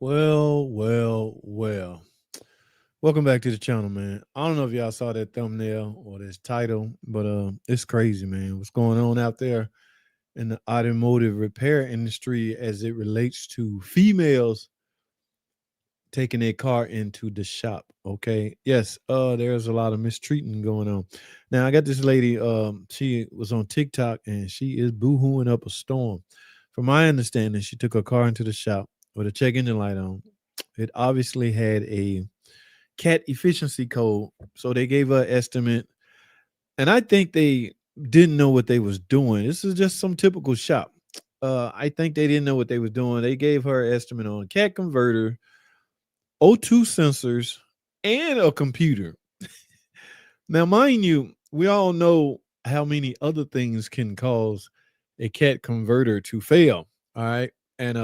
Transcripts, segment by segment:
Well. Welcome back to the channel, man. I don't know if y'all saw that thumbnail or this title, but it's crazy, man. What's going on out there in the automotive repair industry as it relates to females taking a car into the shop? Okay. Yes, there's a lot of mistreating going on. Now I got this lady, she was on TikTok and she is boo-hooing up a storm. From my understanding, she took her car into the shop with a check engine light on. It obviously had a cat efficiency code, so they gave her an estimate, and I think they didn't know what they was doing. This is just some typical shop. I think they didn't know what they was doing. They gave her an estimate on a cat converter, O2 sensors, and a computer. Now, mind you, we all know how many other things can cause a cat converter to fail. All right. And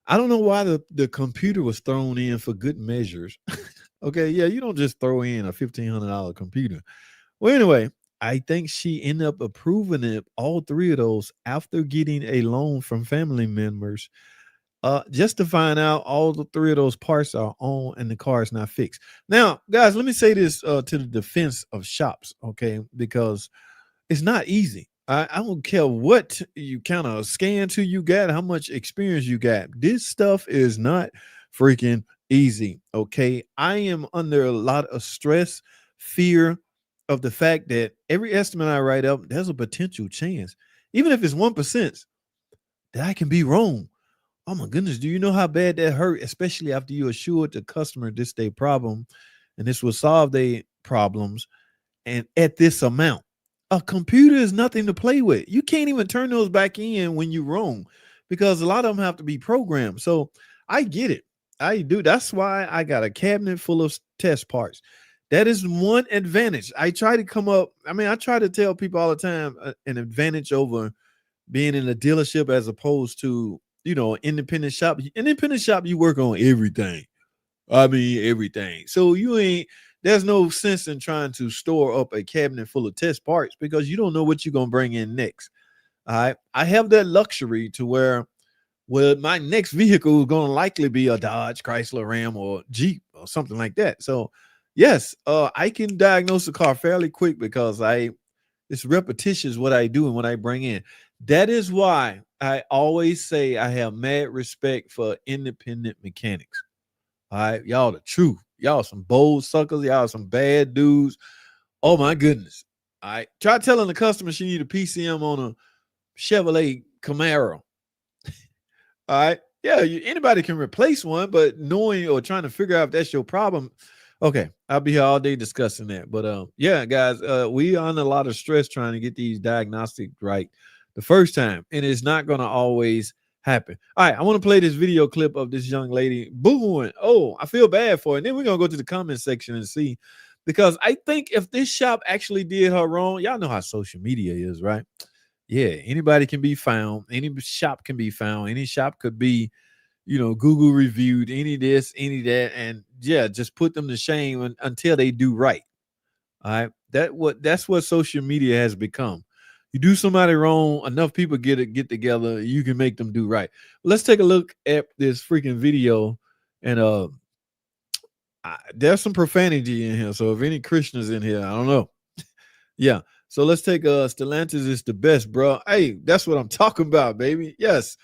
I don't know why the computer was thrown in for good measures. Okay, yeah, you don't just throw in a $1,500 computer. Well, anyway, I think she ended up approving it, all three of those, after getting a loan from family members, just to find out all the three of those parts are on and the car is not fixed. Now, guys, let me say this to the defense of shops, okay, because it's not easy. I don't care what you kind of scan to you got, how much experience you got. This stuff is not freaking easy. Okay. I am under a lot of stress, fear of the fact that every estimate I write up, there's a potential chance, even if it's 1%, that I can be wrong. Oh my goodness. Do you know how bad that hurt? Especially after you assured the customer this their problem and this will solve their problems and at this amount. A computer is nothing to play with. You can't even turn those back in when you're wrong because a lot of them have to be programmed. So I get it. I do. That's why I got a cabinet full of test parts. That is one advantage. I try to come up. I try to tell people all the time an advantage over being in a dealership as opposed to, independent shop. Independent shop, you work on everything. Everything. So there's no sense in trying to store up a cabinet full of test parts because you don't know what you're going to bring in next. All right. I have that luxury to where, well, my next vehicle is going to likely be a Dodge, Chrysler, Ram, or Jeep or something like that. So, yes, I can diagnose the car fairly quick because it's repetitious what I do and what I bring in. That is why I always say I have mad respect for independent mechanics. All right, y'all the truth. Y'all some bold suckers. Y'all some bad dudes. Oh my goodness. All right. Try telling the customer she need a PCM on a Chevrolet Camaro. All right. Yeah, anybody can replace one, but knowing or trying to figure out if that's your problem. Okay, I'll be here all day discussing that. But yeah, guys, we are under a lot of stress trying to get these diagnostics right the first time, and it's not going to always happen. All right, I want to play this video clip of this young lady booing. Oh, I feel bad for her. And then we're going to go to the comment section and see, because I think if this shop actually did her wrong, y'all know how social media is, right? Yeah, anybody can be found. Any shop can be found. Any shop could be, Google reviewed, any this, any that, and yeah, just put them to shame until they do right. All right, that's what social media has become. You do somebody wrong, enough people get together, you can make them do right. Let's take a look at this freaking video, and there's some profanity in here. So if any Christians in here, I don't know. Yeah. So let's take Stellantis is the best, bro. Hey, that's what I'm talking about, baby. Yes.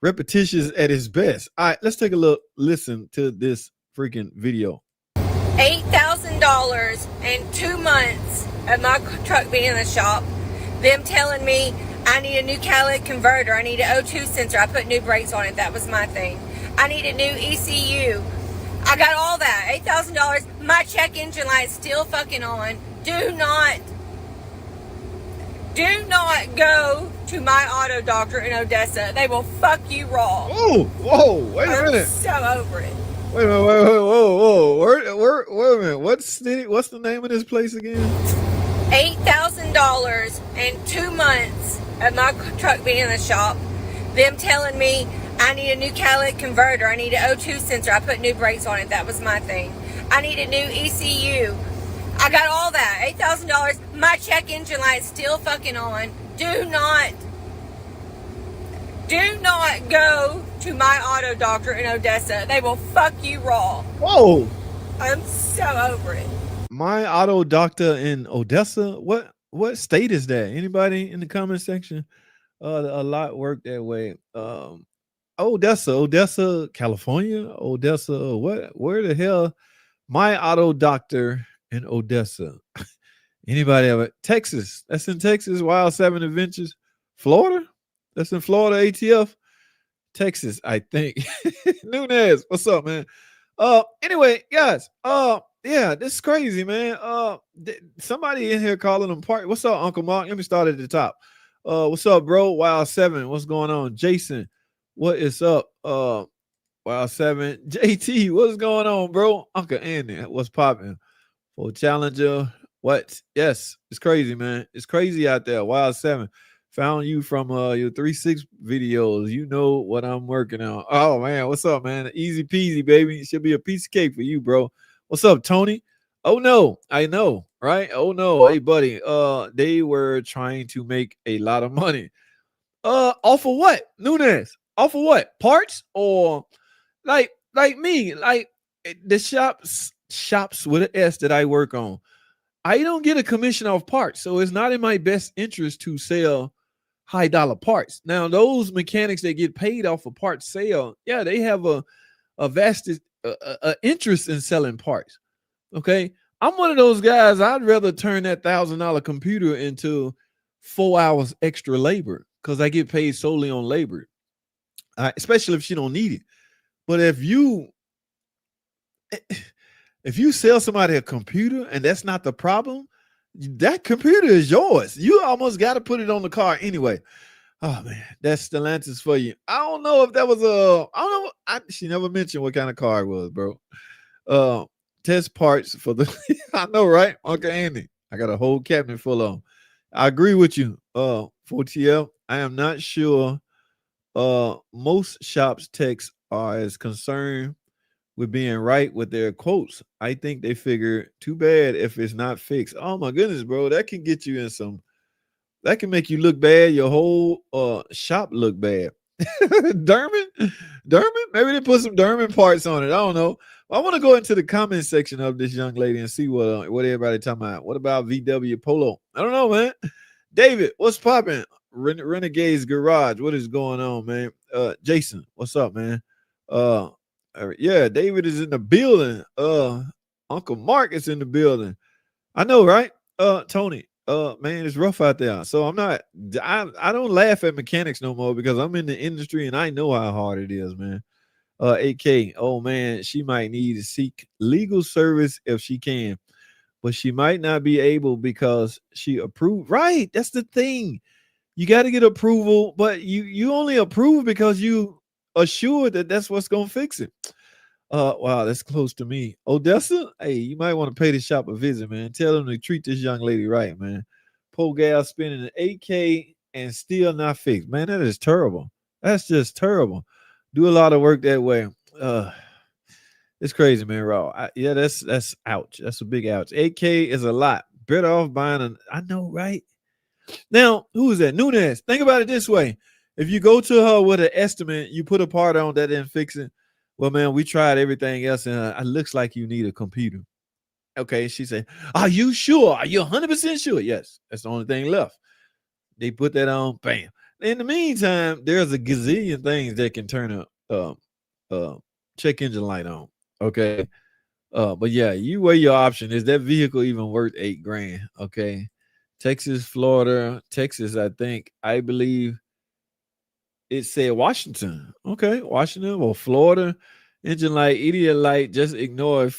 Repetitious at its best. All right, let's take a look. Listen to this freaking video. $8,000 in 2 months of my truck being in the shop. Them telling me I need a new catalytic converter. I need an O2 sensor. I put new brakes on it. That was my thing. I need a new ECU. I got all that. $8,000. My check engine light's still fucking on. Do not go to my auto doctor in Odessa. They will fuck you raw. Oh, whoa, wait a minute. I'm so over it. Wait a minute, whoa. Wait a minute. What's the name of this place again? $8,000 in 2 months of my truck being in the shop. Them telling me I need a new catalytic converter. I need an O2 sensor. I put new brakes on it. That was my thing. I need a new ECU. I got all that. $8,000. My check engine light's still fucking on. Do not go to my auto doctor in Odessa. They will fuck you raw. Whoa. I'm so over it. My auto doctor in Odessa. What state is that? Anybody in the comment section? A lot work that way. Odessa, California. Odessa. What? Where the hell? My auto doctor in Odessa. Anybody ever? Texas. That's in Texas. Wild Seven Adventures. Florida. That's in Florida. ATF. Texas, I think. Nunez, what's up, man? Anyway, guys. Yeah, this is crazy, man. Somebody in here calling them part. What's up, Uncle Mark? Let me start at the top. What's up, bro? Wild Seven, what's going on? Jason, what is up? Wild Seven, JT, what's going on, bro? Uncle Andy, what's popping? For Challenger, what? Yes, it's crazy, man. It's crazy out there. Wild Seven. Found you from your 3-6 videos. You know what I'm working on. Oh man, what's up, man? Easy peasy, baby. It should be a piece of cake for you, bro. What's up, Tony? Oh no, I know, right? Oh no, hey buddy. They were trying to make a lot of money. Off of what? Nunez. Off of what? Parts or like me, like the shops with an S that I work on. I don't get a commission off parts, so it's not in my best interest to sell high dollar parts. Now, those mechanics that get paid off a part sale, yeah, they have a vast interest in selling parts. Okay, I'm one of those guys. I'd rather turn that $1,000 computer into 4 hours extra labor because I get paid solely on labor, especially if she don't need it. But if you sell somebody a computer and that's not the problem, that computer is yours. You almost got to put it on the car anyway. Oh man, that's Stellantis for you. I don't know if that was I don't know. She never mentioned what kind of car it was, bro. Test parts for the. I know, right? Uncle Andy, I got a whole cabinet full of them. I agree with you. 4TL. I am not sure. Most shops techs are as concerned with being right with their quotes. I think they figure too bad if it's not fixed. Oh my goodness, bro. That can get you in some that can make you look bad, your whole shop look bad. Derman? Maybe they put some Derman parts on it. I don't know. I want to go into the comment section of this young lady and see what everybody talking about. What about VW Polo? I don't know, man. David, what's popping? Renegade's Garage. What is going on, man? Jason, what's up, man? Yeah, David is in the building. Uncle Mark is in the building. I know, right? Tony. Man, it's rough out there. So I don't laugh at mechanics no more because I'm in the industry and I know how hard it is, man. AK, oh man, she might need to seek legal service if she can, but she might not be able because she approved. Right, that's the thing. You got to get approval, but you only approve because you assured that that's what's gonna fix it. Wow, that's close to me. Odessa, hey, you might want to pay the shop a visit, man. Tell them to treat this young lady right, man. Poor gal spending an 8K and still not fixed. Man, that is terrible. That's just terrible. Do a lot of work that way. It's crazy, man. Raw. Yeah, that's ouch. That's a big ouch. 8K is a lot. Better off buying I know, right? Now, who is that? Nunez. Think about it this way. If you go to her with an estimate, you put a part on that didn't fix it. Well, man, we tried everything else, and it looks like you need a computer. Okay, she said, "Are you sure? Are you 100% sure?" Yes, that's the only thing left. They put that on. Bam. In the meantime, there's a gazillion things that can turn a check engine light on. Okay, but yeah, you weigh your option. Is that vehicle even worth $8,000? Okay, Texas, Florida, Texas. I believe it said Washington. Okay, Washington or Florida. Engine light, idiot light, just ignore it.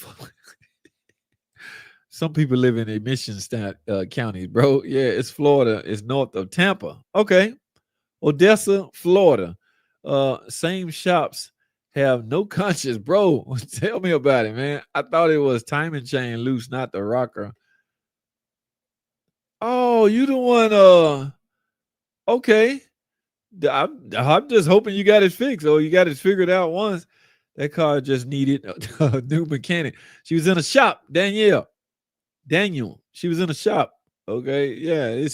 Some people live in emission counties, bro. Yeah, it's Florida. It's north of Tampa. Okay. Odessa, Florida. Same shops have no conscience, bro. Tell me about it, man. I thought it was timing chain loose, not the rocker. Oh, you the one. Okay. I'm just hoping you got it fixed or you got it figured out once. That car just needed a new mechanic. She was in a shop, Daniel. She was in a shop. Okay. Yeah.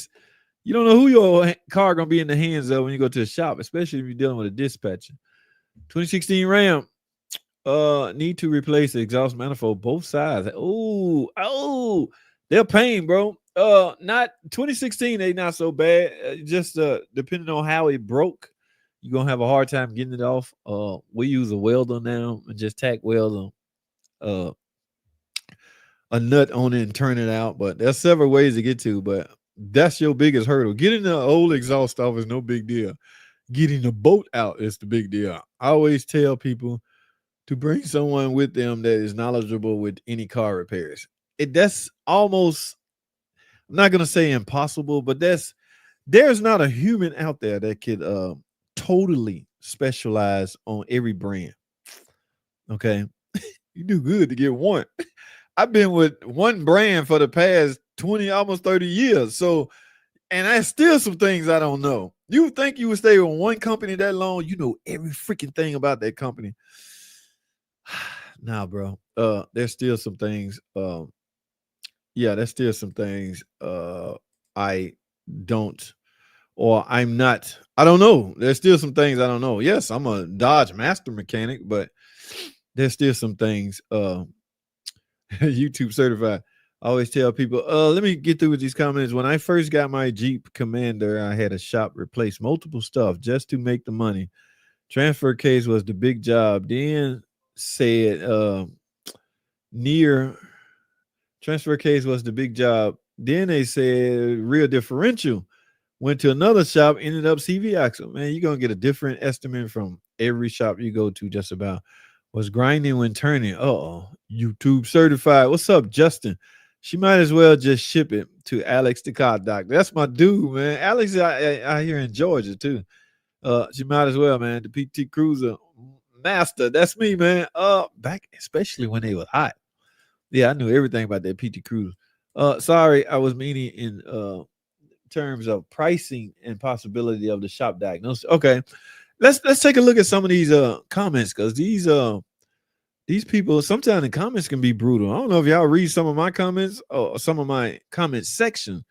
You don't know who your car gonna be in the hands of when you go to a shop, especially if you're dealing with a dispatcher. 2016 Ram. Need to replace the exhaust manifold both sides. They're pain, bro. Not 2016. They not so bad. Just depending on how it broke, you're gonna have a hard time getting it off. We use a welder now and just tack weld uh a nut on it and turn it out. But there's several ways to get to. But that's your biggest hurdle. Getting the old exhaust off is no big deal. Getting the boat out is the big deal. I always tell people to bring someone with them that is knowledgeable with any car repairs. That's almost, I'm not gonna say impossible, but there's not a human out there that could totally specialize on every brand. Okay. You do good to get one. I've been with one brand for the past 20, almost 30 years. So, and I still some things I don't know. You would think you would stay with one company that long, you know every freaking thing about that company. Nah, bro. There's still some things. Yeah, there's still some things I don't, or I'm not. I don't know. There's still some things I don't know. Yes, I'm a Dodge master mechanic, but there's still some things YouTube certified. I always tell people, let me get through with these comments. When I first got my Jeep Commander, I had a shop replace multiple stuff just to make the money. Transfer case was the big job. Then said near transfer case was the big job. Then they said rear differential. Went to another shop, ended up CV axle. Man, you're gonna get a different estimate from every shop you go to, just about. Was grinding when turning. Oh, YouTube certified. What's up, Justin? She might as well just ship it to Alex the car doc. That's my dude, man. Alex out here in Georgia too. She might as well, man. The PT Cruiser master. That's me, man. Back especially when they were hot. Yeah, I knew everything about that PT Cruiser. Sorry, I was meaning in terms of pricing and possibility of the shop diagnosis. Okay, let's take a look at some of these comments, because these people sometimes the comments can be brutal. I don't know if y'all read some of my comments or some of my comment section.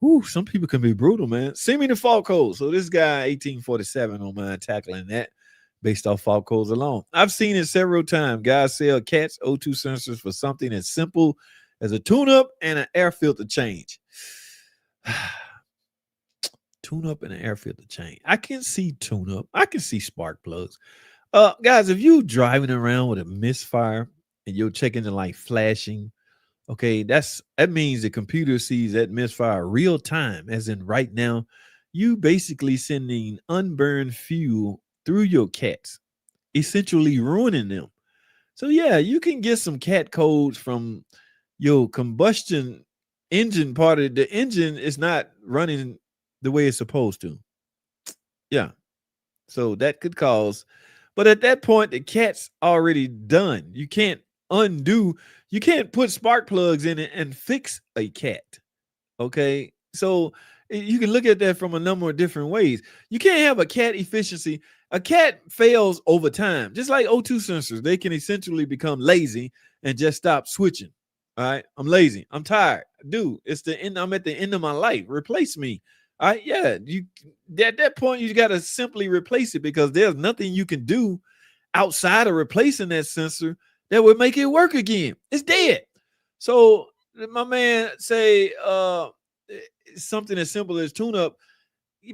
Ooh, some people can be brutal, man. Send me the fault code. So this guy 1847 on mine tackling that based off fault codes alone. I've seen it several times. Guys sell cats O2 sensors for something as simple as a tune-up and an air filter change. Tune-up and an air filter change. I can see tune-up. I can see spark plugs. Guys, if you driving around with a misfire and your check engine light flashing, okay, that means the computer sees that misfire real time, as in right now. You basically sending unburned fuel through your cats, essentially ruining them. So yeah, you can get some cat codes from your combustion engine part of the engine is not running the way it's supposed to. Yeah. So that could cause, but at that point, the cat's already done. You can't put spark plugs in it and fix a cat. Okay. So you can look at that from a number of different ways. You can't have a cat efficiency. A cat fails over time, just like O2 sensors. They can essentially become lazy and just stop switching. All right. I'm lazy. I'm tired. Dude, it's the end. I'm at the end of my life. Replace me. All right. Yeah. You at that point, you got to simply replace it, because there's nothing you can do outside of replacing that sensor that would make it work again. It's dead. So my man say something as simple as tune up,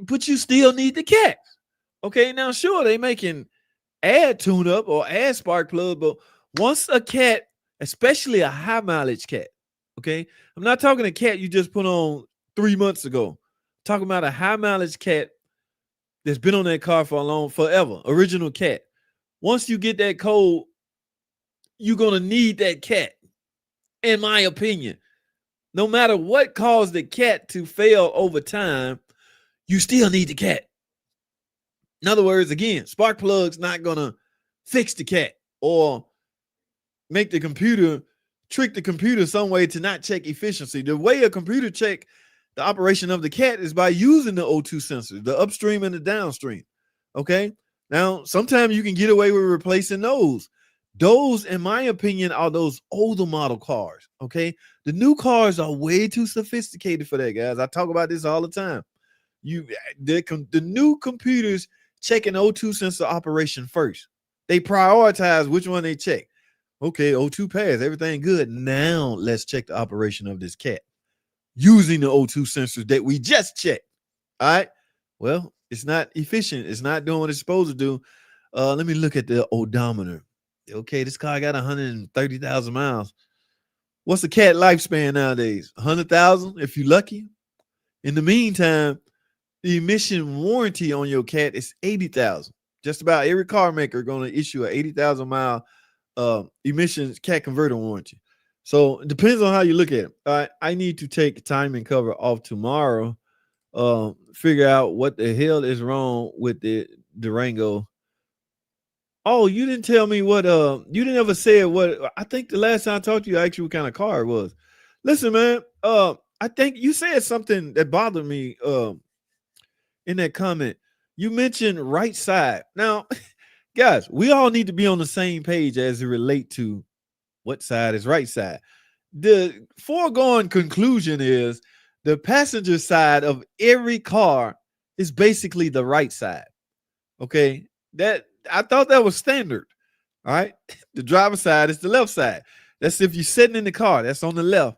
but you still need the cat. Okay, now sure they making add tune up or add spark plug, but once a cat, especially a high mileage cat, okay, I'm not talking a cat you just put on 3 months ago. I'm talking about a high mileage cat that's been on that car for a long forever, original cat. Once you get that code, you're gonna need that cat, in my opinion. No matter what caused the cat to fail over time, you still need the cat. In other words, again, spark plugs not gonna fix the cat or make the computer trick the computer some way to not check efficiency. The way a computer check the operation of the cat is by using the O2 sensors, the upstream and the downstream. Okay. Now, sometimes you can get away with replacing those. Those, in my opinion, are those older model cars. Okay. The new cars are way too sophisticated for that, guys. I talk about this all the time. The new computers checking O2 sensor operation first. They prioritize which one they check. Okay, O2 passed, everything good. Now let's check the operation of this cat using the O2 sensors that we just checked. All right. Well, it's not efficient. It's not doing what it's supposed to do. Let me look at the odometer. Okay, this car got 130,000 miles. What's the cat lifespan nowadays? 100,000 if you're lucky. In the meantime, the emission warranty on your cat is 80,000. Just about every car maker going to issue a 80,000 mile emissions cat converter warranty. So it depends on how you look at it. I need to take timing cover off tomorrow. Figure out what the hell is wrong with the Durango. Oh, you didn't tell me what you didn't ever say what. I think the last time I talked to you, I asked you what kind of car it was. Listen, man, I think you said something that bothered me in that comment. You mentioned right side. Now, guys, we all need to be on the same page as it relate to what side is right side. The foregone conclusion is the passenger side of every car is basically the right side. Okay. That I thought that was standard. All right. The driver's side is the left side. That's if you're sitting in the car, that's on the left.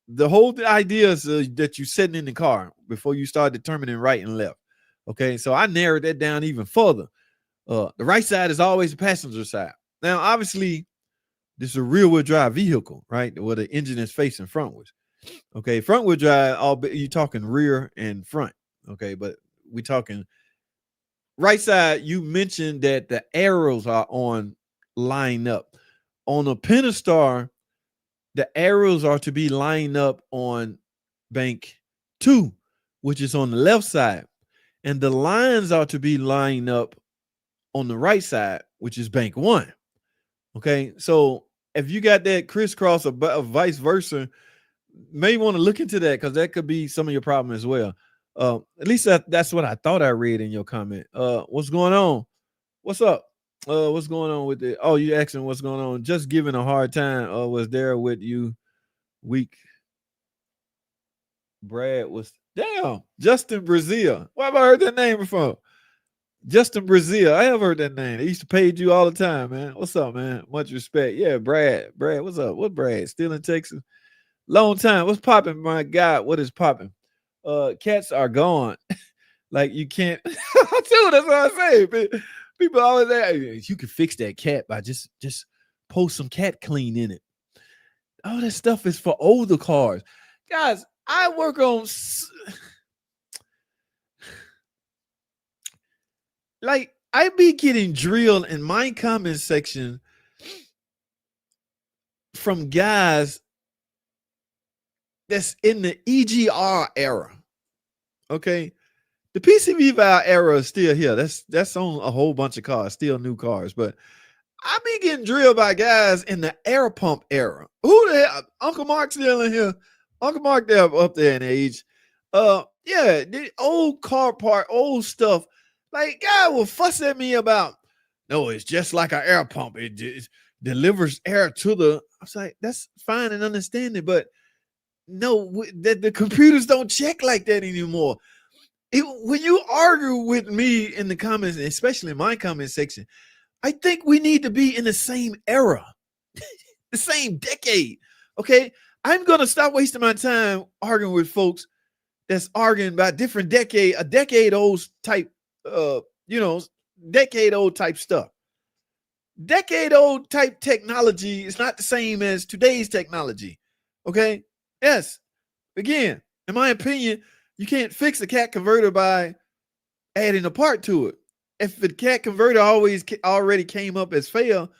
The whole idea is that you're sitting in the car before you start determining right and left. Okay. So I narrowed that down even further. The right side is always the passenger side. Now, obviously, this is a rear wheel drive vehicle, right? Where the engine is facing frontwards. Okay, front wheel drive, you're talking rear and front. Okay, but we're talking right side. You mentioned that the arrows are on line up. On a Pentastar, the arrows are to be lined up on bank 2, which is on the left side. And the lines are to be lined up on the right side, which is bank 1. Okay, so if you got that crisscross or vice versa, may want to look into that because that could be some of your problem as well. At least that's what I thought I read in your comment. What's going on? What's up? What's going on with it? Oh, you asking what's going on? Just giving a hard time. Was there with you week? Brad was damn Justin Brazil. Why have I heard that name before? Justin Brazil. I have heard that name. They used to page you all the time, man. What's up, man? Much respect. Yeah, Brad. Brad, what's up? What Brad? Still in Texas? Long time. What's popping, my God? What is popping? Cats are gone. Like you can't. Dude, that's what I say. People always say you can fix that cat by just post some cat clean in it. All that stuff is for older cars, guys. I work on like I be getting drilled in my comment section from guys that's in the EGR era. Okay. The PCV valve era is still here. That's on a whole bunch of cars, still new cars. But I be getting drilled by guys in the air pump era. Who the hell? Uncle Mark still in here. Uncle Mark there up there in age. Yeah, the old car part, old stuff. Like, guy will fuss at me about, no, it's just like an air pump. It delivers air to the. I was like, that's fine and understanding, but no, the computers don't check like that anymore. When you argue with me in the comments, especially in my comment section, I think we need to be in the same era, the same decade. Okay, I'm gonna stop wasting my time arguing with folks that's arguing about different a decade old type, decade old type stuff. Decade old type technology is not the same as today's technology. Okay, yes. Again, in my opinion, you can't fix a cat converter by adding a part to it. If the cat converter already came up as fail,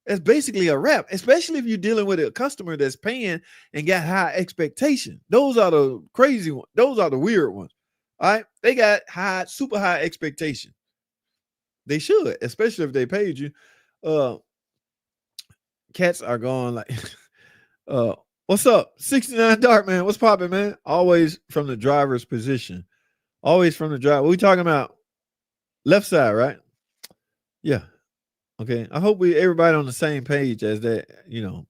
that's basically a wrap, especially if you're dealing with a customer that's paying and got high expectation. Those are the crazy ones. Those are the weird ones. All right. They got super high expectation. They should, especially if they paid you. Cats are gone like what's up? 69 Dark, man. What's popping, man? Always from the driver's position. Always from the driver. What we talking about? Left side, right? Yeah. Okay. I hope everybody on the same page as that,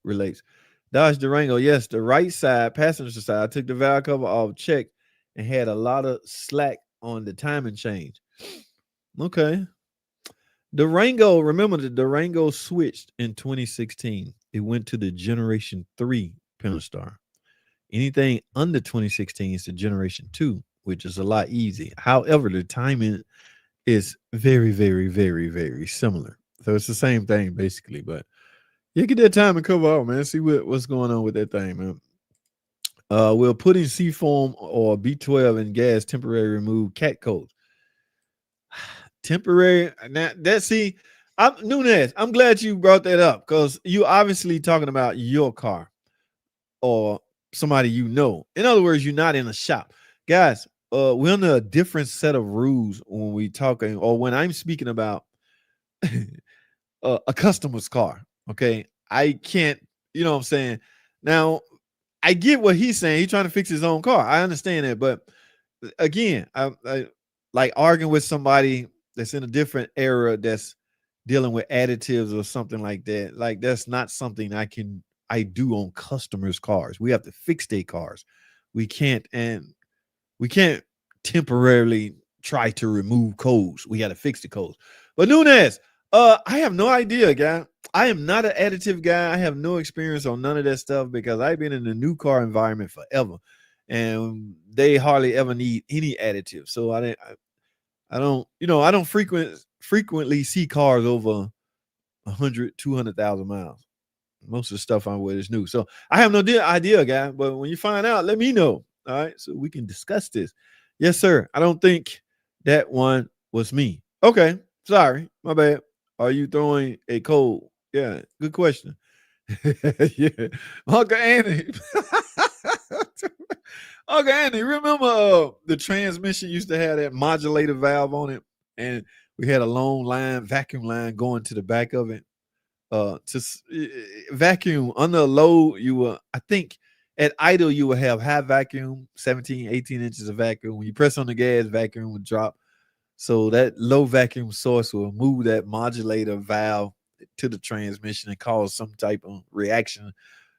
relates. Dodge Durango. Yes, the right side, passenger side. I took the valve cover off, checked, and had a lot of slack on the timing change. Okay. Durango, remember the Durango switched in 2016. It went to the Generation 3 Pentastar. Anything under 2016 is the Generation 2, which is a lot easy. However, the timing is very, very, very, very similar. So it's the same thing basically, but you get that time and cover out, man. See what's going on with that thing, man. Will putting Seafoam or B12 in gas temporarily remove cat coats? Temporary. Now that see, I'm Nunez. I'm glad you brought that up because you obviously talking about your car or somebody you know. In other words, you're not in a shop, guys. We're under a different set of rules when we talking or when I'm speaking about a customer's car. Okay, I can't. You know what I'm saying? Now I get what he's saying. He's trying to fix his own car. I understand that, but again, I like arguing with somebody that's in a different era that's dealing with additives or something like that. Like that's not something I do on customers' cars. We have to fix their cars. We can't and we can't temporarily try to remove codes. We got to fix the codes. But Nunez, I have no idea, guy. I am not an additive guy. I have no experience on none of that stuff because I've been in the new car environment forever, and they hardly ever need any additives. So I don't, I don't frequently see cars over 100, 200,000 miles. Most of the stuff I'm with is new. So I have no idea, guy. But when you find out, let me know. All right. So we can discuss this. Yes, sir. I don't think that one was me. Okay. Sorry. My bad. Are you throwing a code? Yeah. Good question. Yeah. Uncle Andy. Uncle Andy, remember the transmission used to have that modulator valve on it? And we had a long line, vacuum line going to the back of it vacuum under a load. You will, I think, at idle you will have high vacuum, 17, 18 inches of vacuum. When you press on the gas, vacuum would drop. So that low vacuum source will move that modulator valve to the transmission and cause some type of reaction.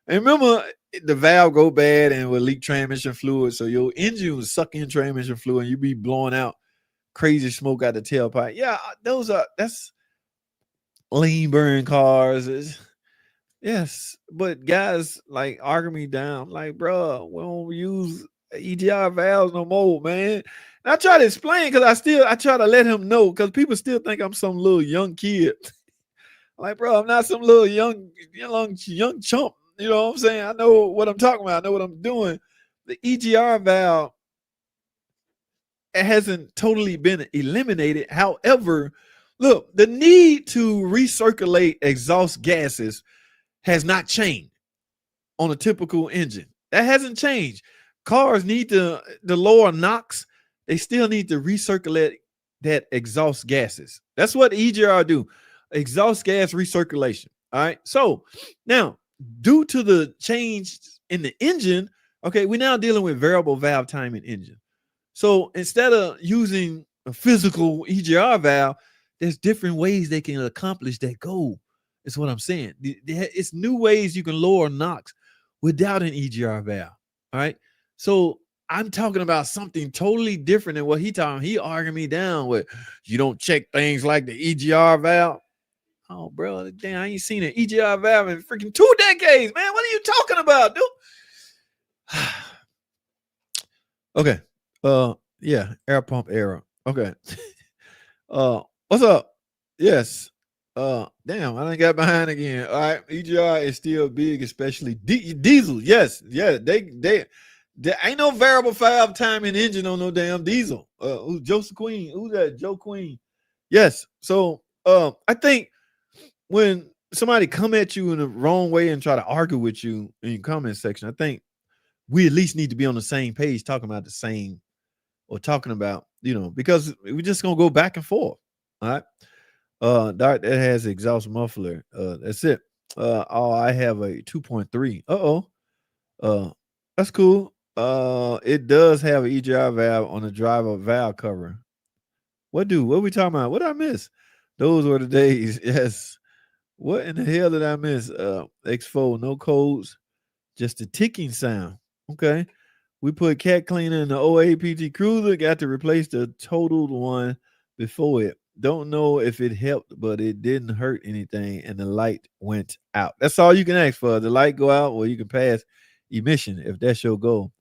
And remember, the valve go bad and will leak transmission fluid. So your engine will suck in transmission fluid and you be blowing out crazy smoke out the tailpipe. Yeah, that's lean burn cars. Yes, but guys like argue me down. I'm like, bro, we don't use EGR valves no more, man. And I try to explain because I try to let him know because people still think I'm some little young kid. Like, bro, I'm not some little young chump. You know what I'm saying? I know what I'm talking about. I know what I'm doing. The EGR valve, it hasn't totally been eliminated. However, look, the need to recirculate exhaust gases has not changed on a typical engine. That hasn't changed. Cars need the lower NOx. They still need to recirculate that exhaust gases. That's what EGR do. Exhaust gas recirculation. All right. So now, due to the change in the engine, okay, we're now dealing with variable valve timing engine. So instead of using a physical EGR valve, there's different ways they can accomplish that goal. Is what I'm saying. It's new ways you can lower NOx without an EGR valve. All right. So I'm talking about something totally different than what he talking. He arguing me down with you don't check things like the EGR valve. Oh, bro, damn, I ain't seen an EGR valve in freaking 2 decades, man. What are you talking about, dude? Okay. Yeah, air pump error. Okay. What's up? Yes. Damn, I done got behind again. All right, EGR is still big, especially diesel. Yes, yeah, they ain't no variable valve timing engine on no damn diesel. Who's Joseph Queen? Who's that? Joe Queen. Yes. So, I think when somebody come at you in the wrong way and try to argue with you in your comment section, I think we at least need to be on the same page, talking about the same or talking about, because we're just gonna go back and forth. All right. That has exhaust muffler. That's it. Oh, I have a 2.3. Uh-oh. That's cool. It does have an EGR valve on the driver valve cover. What we talking about? What did I miss? Those were the days. Yes. What in the hell did I miss? X4, no codes, just a ticking sound. Okay. We put cat cleaner in the OAPT Cruiser, got to replace the totaled one before it. Don't know if it helped, but it didn't hurt anything, and the light went out. That's all you can ask for. The light go out, or you can pass emission if that's your goal.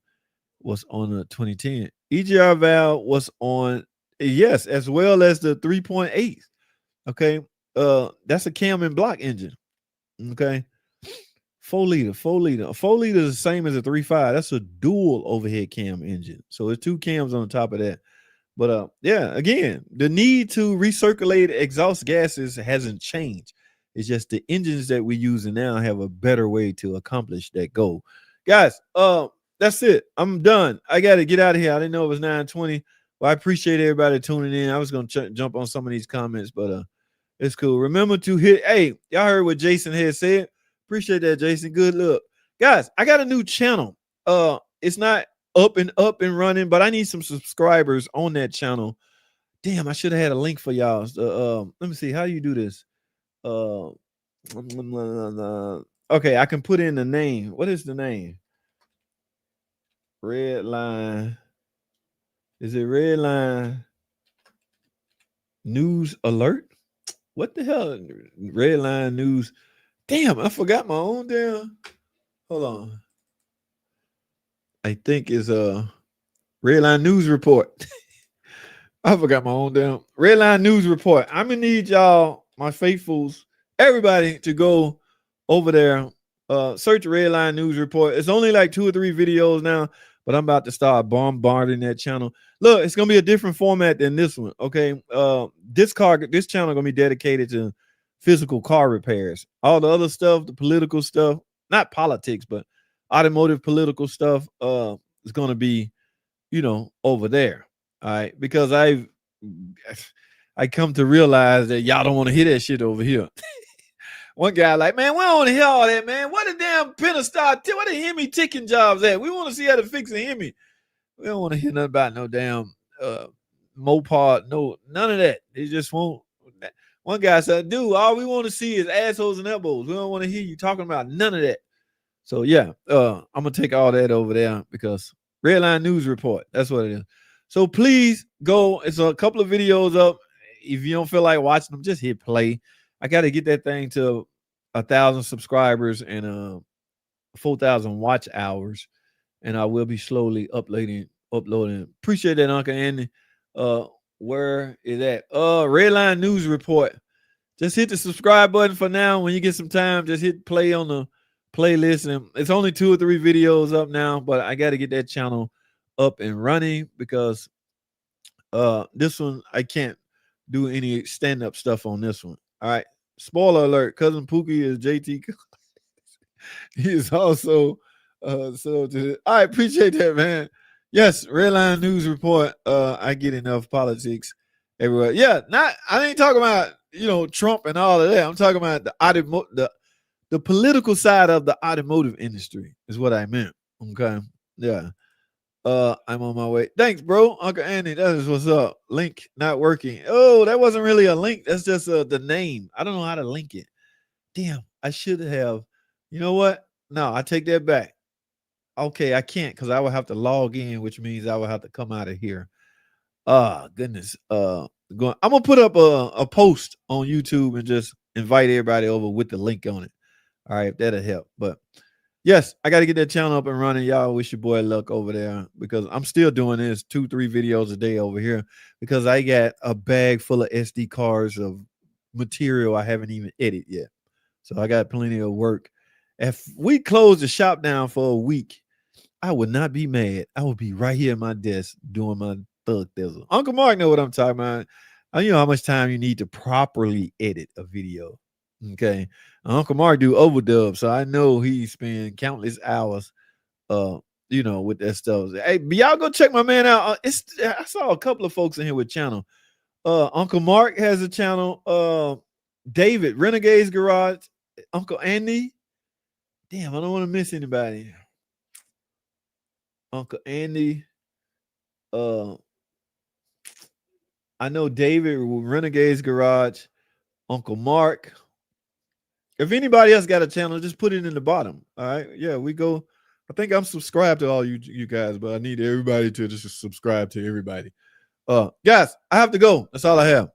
Was on a 2010. EGR valve was on, yes, as well as the 3.8. Okay. That's a cam and block engine. Okay. 4 liter, 4 liter. A 4 liter is the same as a 3.5. That's a dual overhead cam engine. So there's two cams on top of that. But yeah, again, the need to recirculate exhaust gases hasn't changed. It's just the engines that we're using now have a better way to accomplish that goal. Guys, that's it. I'm done. I got to get out of here. I didn't know it was 9:20. Well, I appreciate everybody tuning in. I was gonna jump on some of these comments, but it's cool. Remember to hit. Hey, y'all heard what Jason had said. Appreciate that, Jason. Good luck, guys. I got a new channel. It's not up and running, but I need some subscribers on that channel. Damn, I should have had a link for y'all. Let me see. How do you do this? Uh, okay, I can put in the name. What is the name? Red line. Is it red line news alert? What the hell? Red line news. Damn, I forgot my own damn. Hold on. I think it's red line news report. I forgot my own damn red line news report. I'm gonna need y'all, my faithfuls, everybody to go over there. Search red line news report. It's only like 2 or 3 videos now, but I'm about to start bombarding that channel. Look, it's gonna be a different format than this one. Okay. This channel gonna be dedicated to physical car repairs. All the other stuff, the political stuff, not politics, but automotive political stuff, is gonna be, over there. All right, because I come to realize that y'all don't want to hear that shit over here. One guy like, man, we don't want to hear all that, man. What the damn Pentastar, what the Hemi ticking jobs at? We want to see how to fix a Hemi. We don't want to hear nothing about no damn Mopar, no, none of that. They just won't. One guy said, dude, all we want to see is assholes and elbows. We don't want to hear you talking about none of that. So yeah, I'm gonna take all that over there because Redline News Report. That's what it is. So please go. It's a couple of videos up. If you don't feel like watching them, just hit play. I got to get that thing to 1,000 subscribers and 4,000 watch hours, and I will be slowly uploading. Appreciate that, Uncle Andy. Where is that? Redline News Report. Just hit the subscribe button for now. When you get some time, just hit play on the playlist. And it's only 2 or 3 videos up now, but I got to get that channel up and running because this one I can't do any stand-up stuff on this one. All right. Spoiler alert, cousin Pookie is JT. He is also so to I appreciate that, man. Yes, Redline News Report. I get enough politics everywhere. Yeah, I ain't talking about Trump and all of that. I'm talking about the political side of the automotive industry is what I meant. Okay. Yeah. I'm on my way. Thanks, bro. Uncle Andy, that is what's up. Link not working. Oh, that wasn't really a link. That's just the name. I don't know how to link it. Damn, I should have. You know what? No, I take that back. Okay, I can't because I would have to log in, which means I would have to come out of here. Goodness. I'm gonna put up a post on YouTube and just invite everybody over with the link on it. All right, that'll help. But yes, I got to get that channel up and running. Y'all wish your boy luck over there because I'm still doing this 2-3 videos a day over here because I got a bag full of SD cards of material I haven't even edited yet. So I got plenty of work. If we close the shop down for a week, I would not be mad. I would be right here at my desk doing my thug thizzle. Uncle Mark know what I'm talking about. You know how much time you need to properly edit a video. Okay. Uncle Mark do overdub, so I know he spend countless hours with that stuff. Hey, y'all go check my man out. I saw a couple of folks in here with channel. Uncle Mark has a channel. David, Renegade's Garage, Uncle Andy. Damn, I don't want to miss anybody. Uncle Andy. I know David, Renegade's Garage, Uncle Mark. If anybody else got a channel, just put it in the bottom. All right. Yeah, we go. I think I'm subscribed to all you guys, but I need everybody to just subscribe to everybody. Guys, I have to go. That's all I have.